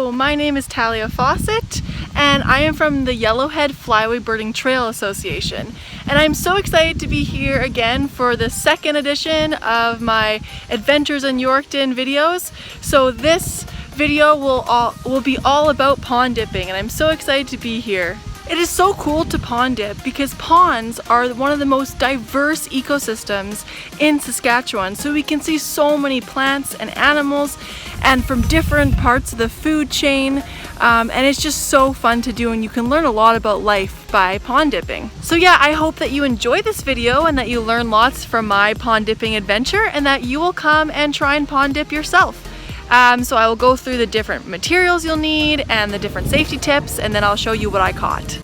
So my name is Talia Fawcett and I am from the Yellowhead Flyway Birding Trail Association. And I'm so excited to be here again for the second edition of my Adventures in Yorkton videos. So this video will be all about pond dipping and I'm so excited to be here. It is so cool to pond dip because ponds are one of the most diverse ecosystems in Saskatchewan. So we can see so many plants and animals and from different parts of the food chain. And it's just so fun to do and you can learn a lot about life by pond dipping. So yeah, I hope that you enjoy this video and that you learn lots from my pond dipping adventure and that you will come and try and pond dip yourself. So I will go through the different materials you'll need and the different safety tips, and then I'll show you what I caught.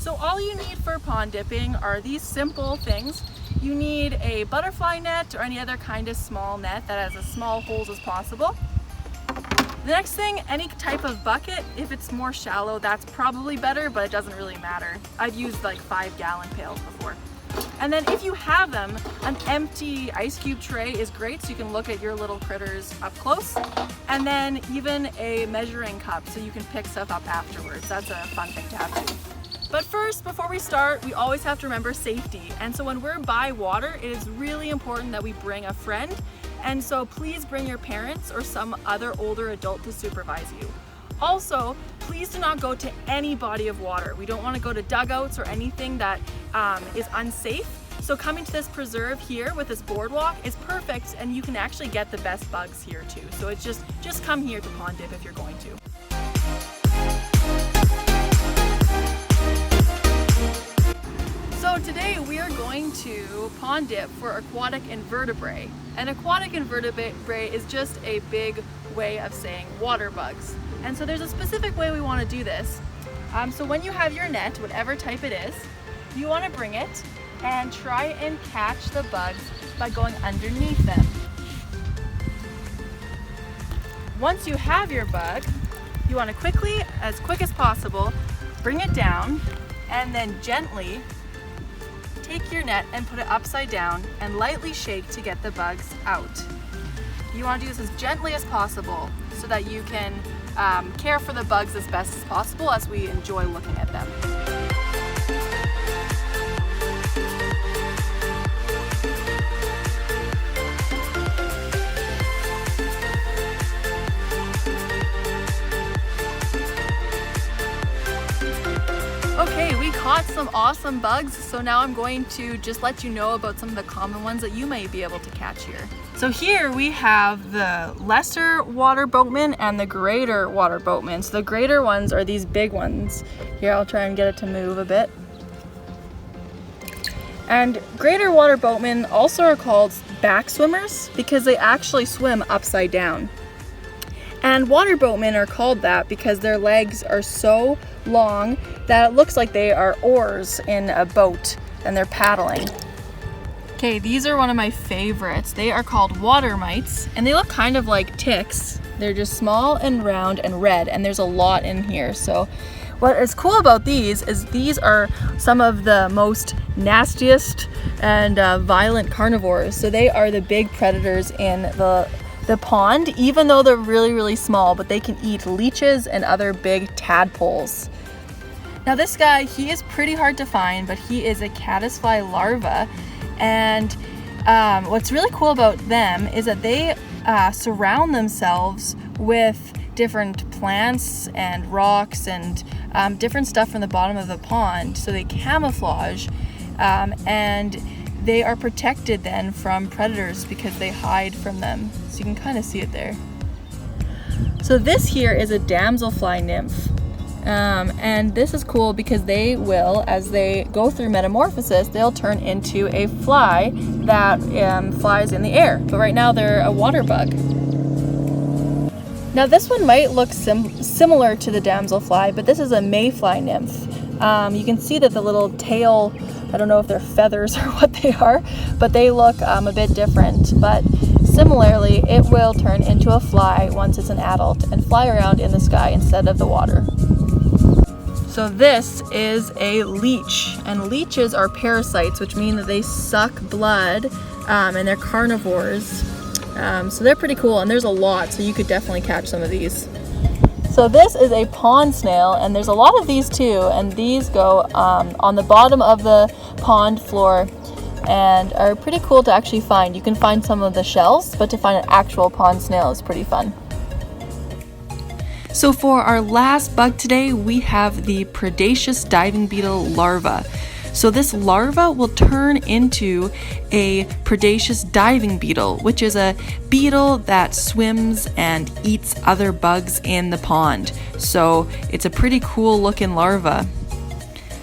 So all you need for pond dipping are these simple things. You need a butterfly net or any other kind of small net that has as small holes as possible. The next thing, any type of bucket. If it's more shallow, that's probably better, but it doesn't really matter. I've used like 5-gallon pails before. And then if you have them, an empty ice cube tray is great so you can look at your little critters up close. And then even a measuring cup so you can pick stuff up afterwards. That's a fun thing to have too. But first, before we start, we always have to remember safety. And so when we're by water, it is really important that we bring a friend. And so please bring your parents or some other older adult to supervise you. Also, please do not go to any body of water. We don't want to go to dugouts or anything that is unsafe. So coming to this preserve here with this boardwalk is perfect and you can actually get the best bugs here too. So it's just come here to pond dip if you're going to. So today we are going to pond dip for aquatic invertebrate. An aquatic invertebrate is just a big way of saying water bugs. And so there's a specific way we want to do this. So when you have your net, whatever type it is, you want to bring it and try and catch the bugs by going underneath them. Once you have your bug, you want to quickly, as quick as possible, bring it down and then gently take your net and put it upside down and lightly shake to get the bugs out. You want to do this as gently as possible so that you can care for the bugs as best as possible as we enjoy looking at them. Okay, we caught some awesome bugs, so now I'm going to just let you know about some of the common ones that you may be able to catch here. So here we have the lesser water boatman and the greater water boatman. So the greater ones are these big ones. Here, I'll try and get it to move a bit. And greater water boatmen also are called back swimmers because they actually swim upside down. And water boatmen are called that because their legs are so long that it looks like they are oars in a boat and they're paddling. Okay, these are one of my favorites. They are called water mites and they look kind of like ticks. They're just small and round and red and there's a lot in here. So what is cool about these is these are some of the most nastiest and violent carnivores. So they are the big predators in the pond, even though they're really, really small, but they can eat leeches and other big tadpoles. Now this guy, he is pretty hard to find, but he is a caddisfly larva. And what's really cool about them is that they surround themselves with different plants and rocks and different stuff from the bottom of the pond. So they camouflage and they are protected then from predators because they hide from them. So you can kind of see it there. So this here is a damselfly nymph. And this is cool because they will, as they go through metamorphosis, they'll turn into a fly that flies in the air. But right now they're a water bug. Now this one might look similar to the damselfly, but this is a mayfly nymph. You can see that the little tail, I don't know if they're feathers or what they are, but they look a bit different. But similarly, it will turn into a fly once it's an adult and fly around in the sky instead of the water. So this is a leech, and leeches are parasites, which mean that they suck blood, and they're carnivores. So they're pretty cool, and there's a lot, so you could definitely catch some of these. So this is a pond snail, and there's a lot of these too, and these go on the bottom of the pond floor and are pretty cool to actually find. You can find some of the shells, but to find an actual pond snail is pretty fun. So for our last bug today, we have the predaceous diving beetle larva. So this larva will turn into a predaceous diving beetle, which is a beetle that swims and eats other bugs in the pond. So it's a pretty cool looking larva.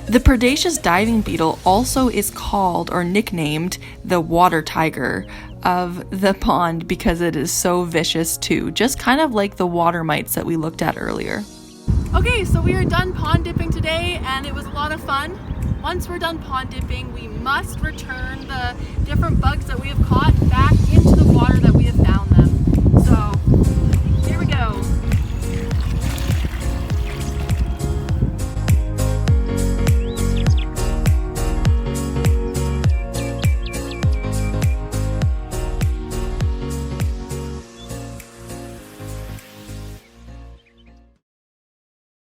The predaceous diving beetle also is called or nicknamed the water tiger of the pond because it is so vicious too, just kind of like the water mites that we looked at earlier. Okay, so we are done pond dipping today, and it was a lot of fun. Once we're done pond dipping, we must return the different bugs that we have caught back into the water that we have found them.